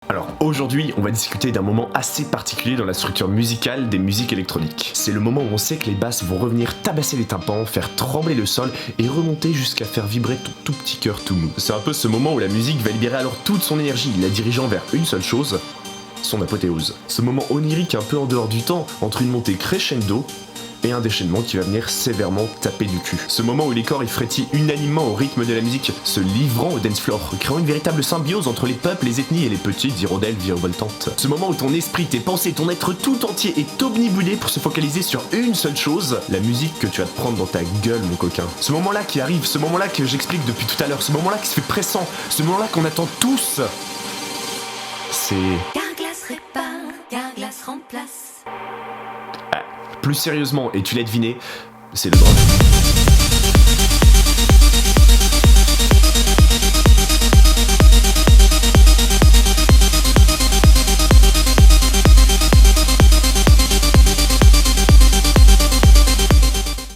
Alors aujourd'hui, on va discuter d'un moment assez particulier dans la structure musicale des musiques électroniques. C'est le moment où on sait que les basses vont revenir tabasser les tympans, faire trembler le sol et remonter jusqu'à faire vibrer ton tout petit cœur tout mou. C'est un peu ce moment où la musique va libérer alors toute son énergie, la dirigeant vers une seule chose, son apothéose. Ce moment onirique un peu en dehors du temps, entre une montée crescendo et un déchaînement qui va venir sévèrement taper du cul. Ce moment où les corps y frétillent unanimement au rythme de la musique, se livrant au dance floor, créant une véritable symbiose entre les peuples, les ethnies et les petites hirondelles virevoltantes. Ce moment où ton esprit, tes pensées, ton être tout entier est omniboudé pour se focaliser sur une seule chose, la musique que tu vas te prendre dans ta gueule, mon coquin. Ce moment-là qui arrive, ce moment-là que j'explique depuis tout à l'heure, ce moment-là qui se fait pressant, ce moment-là qu'on attend tous, c'est... Carglass répare, Carglass remplace. Plus sérieusement, et tu l'as deviné, c'est le drop.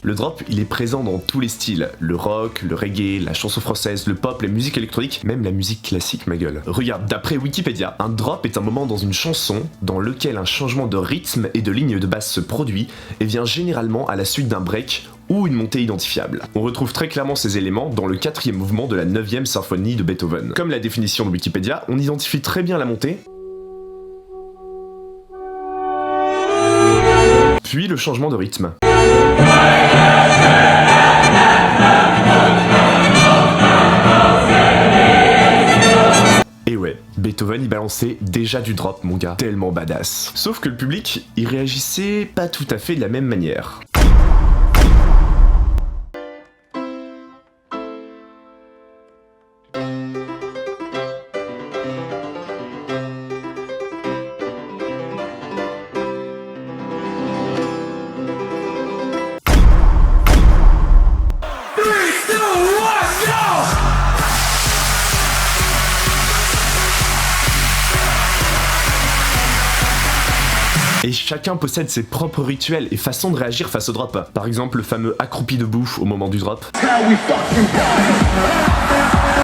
Le drop, il est présent dans tous les styles, le rock, le reggae, la chanson française, le pop, la musique électronique, même la musique classique, ma gueule. Regarde, d'après Wikipédia, un drop est un moment dans une chanson dans lequel un changement de rythme et de ligne de basse se produit et vient généralement à la suite d'un break ou une montée identifiable. On retrouve très clairement ces éléments dans le 4e mouvement de la 9e symphonie de Beethoven. Comme la définition de Wikipédia, on identifie très bien la montée, puis le changement de rythme. Et ouais, Beethoven y balançait déjà du drop, mon gars, tellement badass. Sauf que le public, il réagissait pas tout à fait de la même manière. Et chacun possède ses propres rituels et façons de réagir face au drop. Par exemple, le fameux accroupi debout au moment du drop.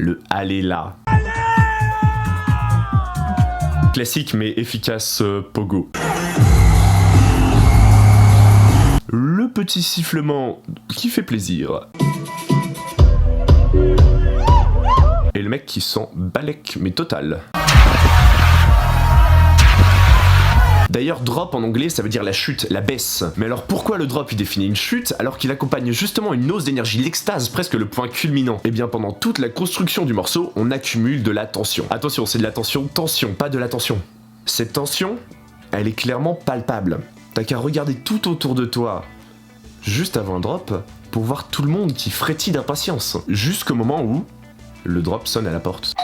Le allez là. Classique mais efficace pogo. Le petit sifflement qui fait plaisir. Et le mec qui sent balèque mais total. D'ailleurs, drop en anglais, ça veut dire la chute, la baisse. Mais alors pourquoi le drop il définit une chute alors qu'il accompagne justement une hausse d'énergie, l'extase, presque le point culminant? Eh bien pendant toute la construction du morceau, on accumule de la tension. Attention, c'est de la tension, pas de la tension. Cette tension, elle est clairement palpable. T'as qu'à regarder tout autour de toi, juste avant un drop, pour voir tout le monde qui frétille d'impatience. Jusqu'au moment où le drop sonne à la porte.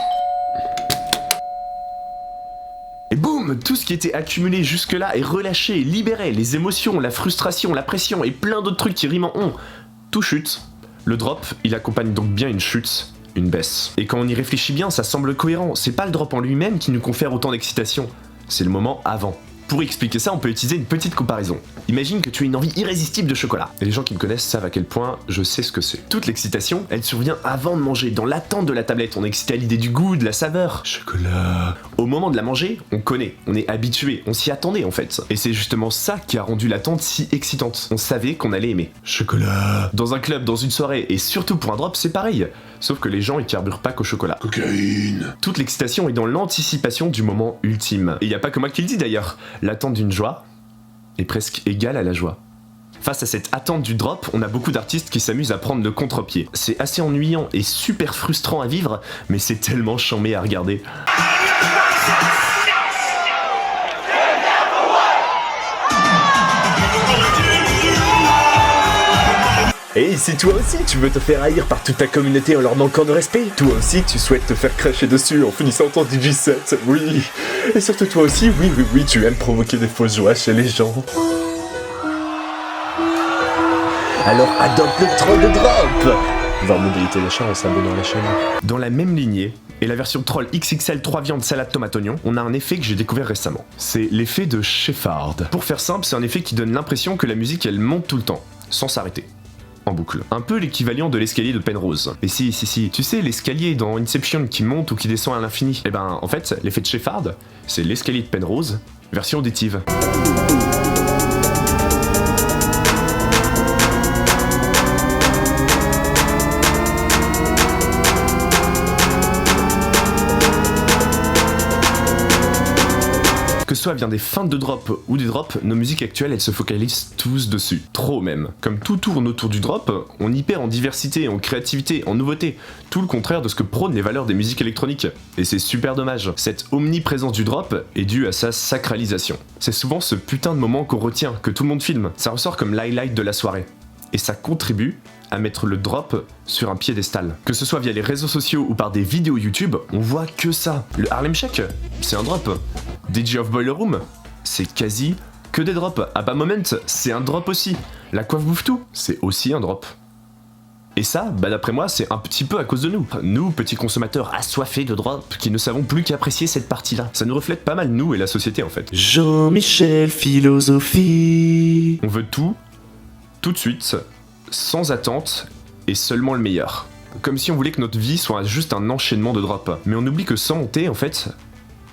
Et boum, tout ce qui était accumulé jusque-là est relâché, libéré, les émotions, la frustration, la pression et plein d'autres trucs qui riment en on. Tout chute. Le drop, il accompagne donc bien une chute, une baisse. Et quand on y réfléchit bien, ça semble cohérent. C'est pas le drop en lui-même qui nous confère autant d'excitation, c'est le moment avant. Pour expliquer ça, on peut utiliser une petite comparaison. Imagine que tu as une envie irrésistible de chocolat. Et les gens qui me connaissent savent à quel point je sais ce que c'est. Toute l'excitation, elle survient avant de manger, dans l'attente de la tablette. On est excité à l'idée du goût, de la saveur. Chocolat. Au moment de la manger, on connaît, on est habitué, on s'y attendait en fait. Et c'est justement ça qui a rendu l'attente si excitante. On savait qu'on allait aimer. Chocolat. Dans un club, dans une soirée, et surtout pour un drop, c'est pareil. Sauf que les gens ils carburent pas qu'au chocolat. Cocaïne. Toute l'excitation est dans l'anticipation du moment ultime. Et y a pas que moi qui le dis d'ailleurs. L'attente d'une joie est presque égale à la joie. Face à cette attente du drop, on a beaucoup d'artistes qui s'amusent à prendre le contre-pied. C'est assez ennuyant et super frustrant à vivre, mais c'est tellement chambé à regarder. Et si toi aussi tu veux te faire haïr par toute ta communauté en leur manquant de respect, toi aussi tu souhaites te faire cracher dessus en finissant ton DJ set, oui. Et surtout toi aussi, oui, tu aimes provoquer des fausses joies chez les gens. Alors adopte le troll de drop. Voir modalité d'achat en s'abonnant à la chaîne. Dans la même lignée, et la version troll XXL 3 viandes salade tomate oignon, on a un effet que j'ai découvert récemment. C'est l'effet de Sheffard. Pour faire simple, c'est un effet qui donne l'impression que la musique elle monte tout le temps, sans s'arrêter. en boucle. Un peu l'équivalent de l'escalier de Penrose. Et si, tu sais l'escalier dans Inception qui monte ou qui descend à l'infini? Eh ben en fait, l'effet de Shepard, c'est l'escalier de Penrose, version auditive. Que ce soit vient des feintes de drop ou des drops, nos musiques actuelles elles se focalisent tous dessus. Trop même. Comme tout tourne autour du drop, on y perd en diversité, en créativité, en nouveauté. Tout le contraire de ce que prônent les valeurs des musiques électroniques. Et c'est super dommage. Cette omniprésence du drop est due à sa sacralisation. C'est souvent ce putain de moment qu'on retient, que tout le monde filme. Ça ressort comme l'highlight de la soirée. Et ça contribue à mettre le drop sur un piédestal. Que ce soit via les réseaux sociaux ou par des vidéos YouTube, on voit que ça. Le Harlem Shake, c'est un drop. DJ of Boiler Room, c'est quasi que des drops. Abba Moment, c'est un drop aussi. La coiffe bouffe tout, c'est aussi un drop. Et ça, bah d'après moi, c'est un petit peu à cause de nous. Nous, petits consommateurs assoiffés de drop, qui ne savons plus qu'apprécier cette partie-là. Ça nous reflète pas mal nous et la société en fait. Jean-Michel Philosophie. On veut tout de suite, sans attente, et seulement le meilleur. Comme si on voulait que notre vie soit juste un enchaînement de drops. Mais on oublie que sans monter, en fait,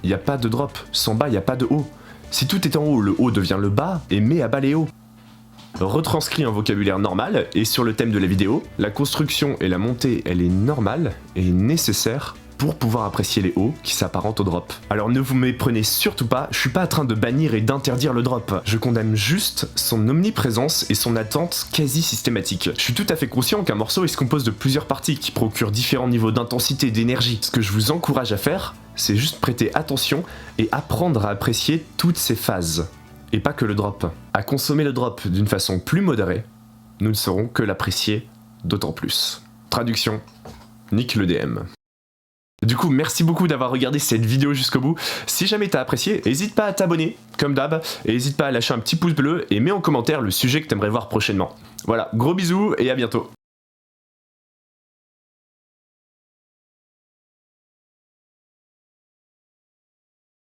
il n'y a pas de drop. Sans bas, il n'y a pas de haut. Si tout est en haut, le haut devient le bas, et met à bas les hauts. Retranscrit un vocabulaire normal, et sur le thème de la vidéo, la construction et la montée, elle est normale et nécessaire pour pouvoir apprécier les hauts qui s'apparentent au drop. Alors ne vous méprenez surtout pas, je suis pas en train de bannir et d'interdire le drop. Je condamne juste son omniprésence et son attente quasi systématique. Je suis tout à fait conscient qu'un morceau il se compose de plusieurs parties qui procurent différents niveaux d'intensité, d'énergie. Ce que je vous encourage à faire, c'est juste prêter attention et apprendre à apprécier toutes ces phases. Et pas que le drop. À consommer le drop d'une façon plus modérée, nous ne saurons que l'apprécier d'autant plus. Traduction, nique le DM. Du coup, merci beaucoup d'avoir regardé cette vidéo jusqu'au bout. Si jamais t'as apprécié, n'hésite pas à t'abonner, comme d'hab, et n'hésite pas à lâcher un petit pouce bleu et mets en commentaire le sujet que t'aimerais voir prochainement. Voilà, gros bisous et à bientôt.